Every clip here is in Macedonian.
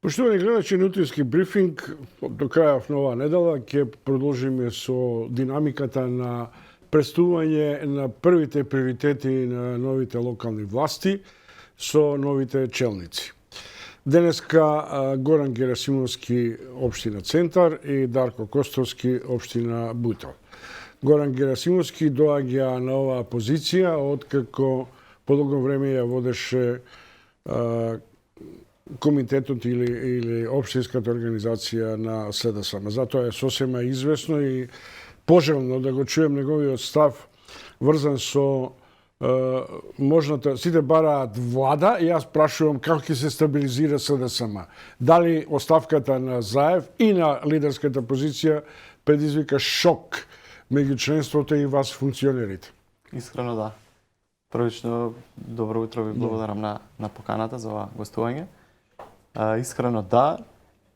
Поштовани гледачи на утрески брифинг, до крајав на оваа недела ќе продолжиме со динамиката на представување на првите приоритети на новите локални власти со новите челници. Денеска Горан Герасимовски, општина Центар, и Дарко Костовски, општина Бутел. Горан Герасимовски доаѓа на оваа позиција откако подолго време ја водеше комитетот или општинската организација на СДСМ. Затоа е сосема известно и пожелно да го чуем неговиот став врзан со можната, сите бараат влада и јас прашувам како ќе се стабилизира СДСМ. Дали оставката на Заев и на лидерската позиција предизвика шок меѓу членството и вас функционерите? Искрено да. Првично, добро утро, ви благодарам на поканата за ова гостување. Искрено да,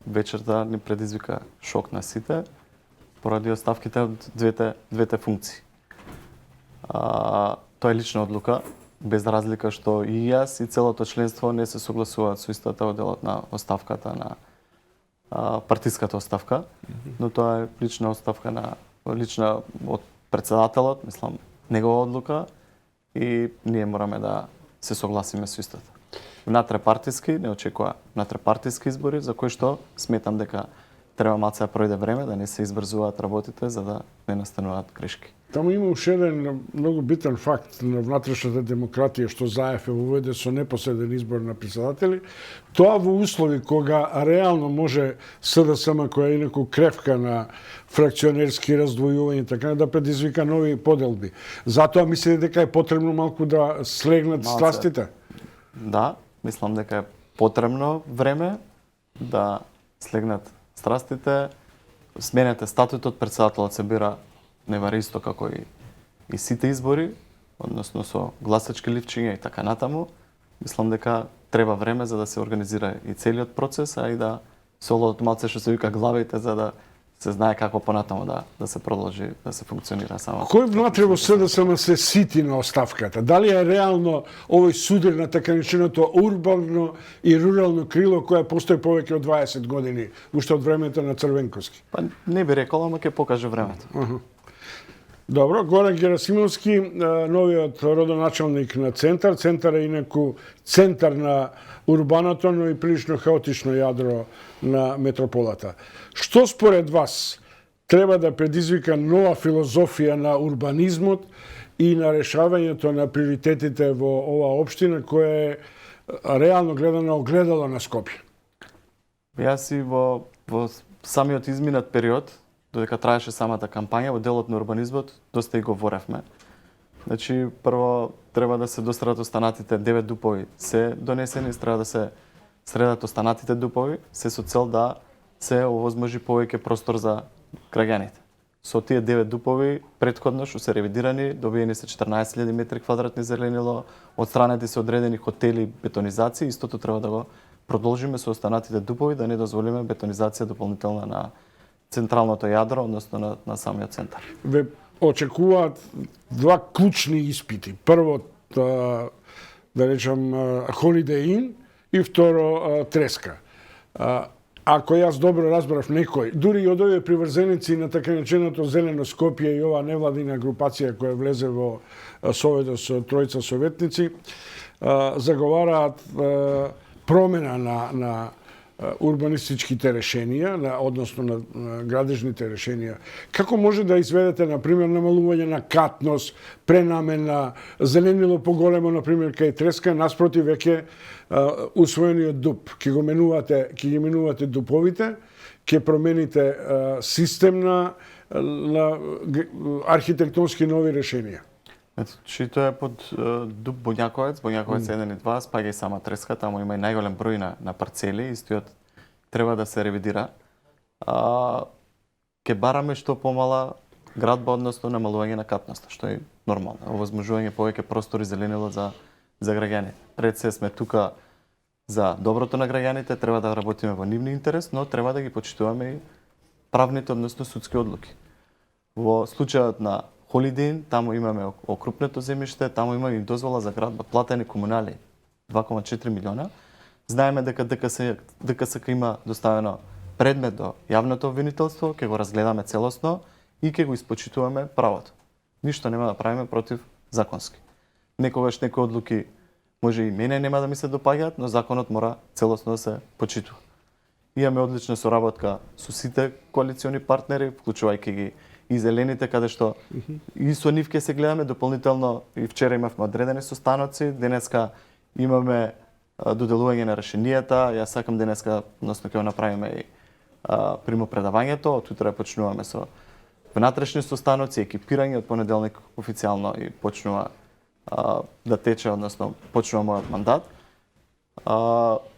вечерта ни предизвика шок на сите поради оставките од двете функции. Тоа е лична одлука, без разлика што и јас и целото членство не се согласуваат со истата од делот на оставката на партиската оставка, но тоа е лична оставка лична од председателот, мислам, негова одлука и ние мораме да се согласиме со истата. Внатре-партиски, не очекува внатре-партиски избори, за кои што сметам дека треба малце да пројде време, да не се избрзуваат работите, за да не настануваат грешки. Таму има уште еден многу битен факт на внатрешната демократија што Заев е воведе со непосреден избор на председатели. Тоа во услови кога реално може СДСМ, која е инаку кревка на фракционерски раздвојување, така да предизвика нови поделби. Затоа мислите дека е потребно малку да слегнат страстите? Да, мислам дека е потребно време да слегнат страстите. Сменете статутот, председателот се бира невари исто како и сите избори, односно со гласачки ливчиња и така натаму. Мислам дека треба време за да се организира и целиот процес, а и да се оловат малце што се вика главите за да се знае како понатаму да се продолжи да се функционира само. Кој внатре во СДСМ се сити на оставката? Дали е реално овој судар на така нареченото урбано и рурално крило кое постои повеќе од 20 години, уште од времето на Црвенковски? Па не би рекол, ама ќе покаже времето. Добро, Горан Герасимовски, новиот родоначалник на Центар. Центар е инаку центар на урбаното, но и прилично хаотично јадро на метрополата. Што според вас треба да предизвика нова филозофија на урбанизмот и на решавањето на приоритетите во оваа општина која е реално гледано огледало на Скопје? Јас и во самиот изминат период, додека траеше самата кампања, во делот на урбанизмот доста и говоревме. Значи, прво треба да се дострадат останатите 9 дупови. Се донесени, треба да се средат останатите дупови, се со цел да се овозможи повеќе простор за граѓаните. Со тие 9 дупови претходно што се ревидирани, добиени се 14.000 метри квадратни зеленило, отстранети се одредени хотели, бетонизации, истото треба да го продолжиме со останатите дупови, да не дозволиме бетонизација дополнителна на централното јадро, односно на самиот центар. Ве очекуваат два клучни испити. Прво, да речам, Holiday Inn и второ, Треска. Ако јас добро разбрав некој, дури и од овие приврзеници на така нареченото Зелено Скопје и оваа невладина групација која влезе во Советот со тројца советници, заговараат промена на урбанистичките решенија, односно на градежните решенија. Како може да изведете, например, намалување на катност, пренамена, зеленило поголемо, например, кај Треска, наспроти веќе усвоениот дуп. Ќе ги менувате дуповите, ќе промените систем на архитектонски нови решенија. Значи, тоа е под дуб Бонјаковец, Бонјаковец 1 и 2, спаѓа и сама Треска, таму има и најголем број на парцели, истиот треба да се ревидира. Ке бараме што помала градба, односно намалување на катноста, што е нормално, овозможување повеќе простори зеленило за граѓаните. Пред се сме тука за доброто на граѓаните, треба да работиме во нивни интерес, но треба да ги почитуваме и правните, односно судски одлуки. Во случајот на Holiday Inn, таму имаме окрупнето земјиште, таму имаме и дозвола за градба, платени комунали 2,4 милиона. Знаеме дека ДКСК има доставено предмет до јавното обвинителство, ќе го разгледаме целосно и ќе го испочитуваме правото. Ништо нема да правиме против законски. Некогаш некои одлуки може и мене нема да ми се допаѓаат, но законот мора целосно да се почитува. Имаме одлична соработка со сите коалициони партнери, вклучувајќи ги и зелените, каде што и со нив ќе се гледаме дополнително. И вчера имавме одредени состаноци, денеска имаме доделување на решенијата. Јас сакам денеска, односно ќе го направиме и примопредавањето, од утре почнуваме со внатрешни состаноци, екипирање, од понеделник официјално и почнува да тече, односно почнува мојот мандат.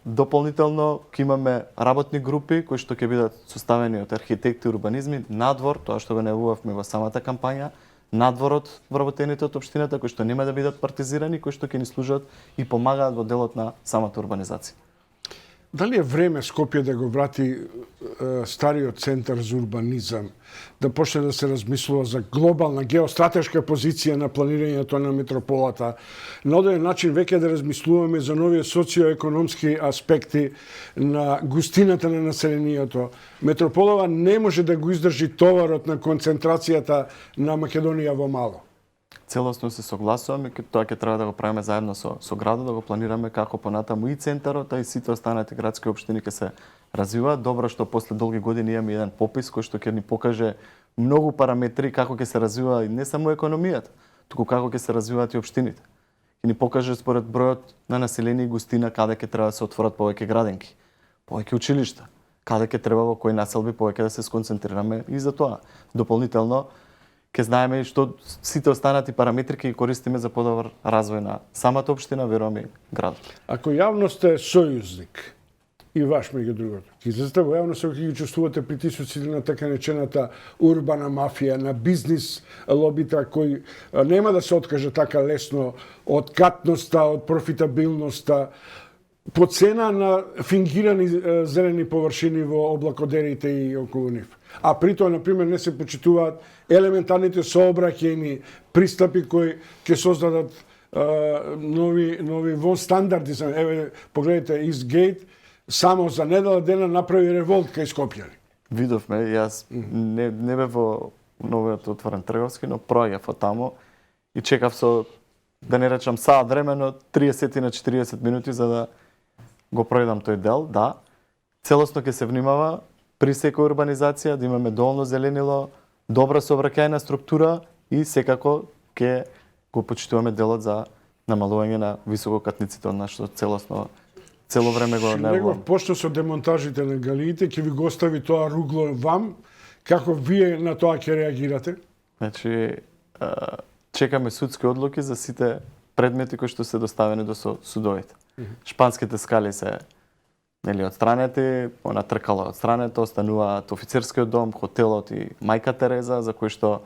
Дополнително ќе имаме работни групи кои што ќе бидат составени од архитекти и урбанизми надвор, тоа што го најавувавме во самата кампања, надвор од вработените од општината кои што нема да бидат партизирани, кои што ќе ни служат и помагаат во делот на самата урбанизација. Дали е време Скопје да го врати стариот центар за урбанизам, да почне да се размислува за глобална геостратешка позиција на планирањето на метрополата, на одреден начин веќе да размислуваме за нови социоекономски аспекти на густината на населението. Метрополава не може да го издржи товарот на концентрацијата на Македонија во мало. Целосно се согласуваме, тоа ќе треба да го правиме заедно со градот, да го планираме како понатаму и центарот, а и сите останати градски општини ќе се развиваат. Добро што после долги години имаме еден попис кој што ќе ни покаже многу параметри како ќе се развива и не само економијата, туку како ќе се развиваат и општините. Ќе ни покаже според бројот на население и густина каде ќе треба да се отворат повеќе градинки, повеќе училишта, каде ќе треба во кои населби повеќе да се сконцентрираме и за тоа. Дополнително ќе знаеме и што сите останати параметри ќе ги користиме за подобар развој на самата општина, верувам и градот. Ако јавноста е сојузник и ваш меѓу другото, ќе излезете во јавност ако ќе ги чувствувате притисоците на така наречената урбана мафија, на бизнис лобита кои нема да се откаже така лесно од катноста, од профитабилноста, по цена на фингирани зелени површини во облакодерите и околу нив. А при тоа, например, не се почитуваат елементарните сообраќајни пристапи кои ќе создадат нови вон стандарди. Еве, погледнете, Eastgate само за недела дена направи револт кај скопјани. Видовме, јас не бев во новиот отворен трговски, но проаѓав од таму и чекав со, да не речам саат времено, 30 на 40 минути за да го пројдам тој дел. Да, целосно ќе се внимава при секоја урбанизација да имаме доволно зеленило, добра сообраќајна структура и секако ќе го почитуваме делот за намалување на висококатниците од нашето цело време го најавувам. Негов почна со демонтажите на галиите, ќе ви го остави тоа ругло вам, како вие на тоа ќе реагирате? Значи, чекаме судски одлуки за сите предмети кои што се доставени до судовите. Шпанските скали се одстранети, она тркало одстрането, остануваат офицерскиот дом, хотелот и Мајка Тереза, за кои што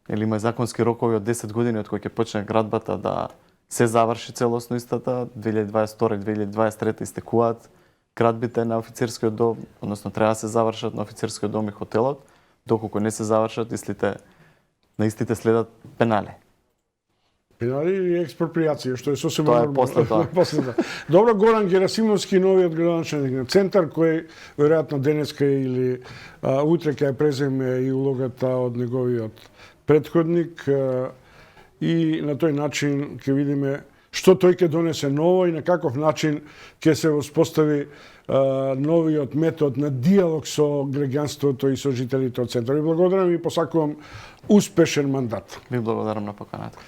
има законски рокови од 10 години од кои ќе почне градбата да се заврши целосно истата. 2022-2023 истекуваат градбите на офицерскиот дом, односно треба да се завршат на офицерскиот дом и хотелот. Доколку не се завршат, на истите следат пенали. Пенали или експроприација, што е сосема тоа нормално. Тоа е после тоа. Добро, Горан Герасимовски, новиот градоначалник центар, кој веројатно денеска или утре ќе преземе и улогата од неговиот претходник и на тој начин ќе видиме што тој ќе донесе ново и на каков начин ќе се воспостави новиот метод на диалог со граѓанството и со жителите од центар. Ви благодарам и посакувам успешен мандат. Ви благодарам на поканата.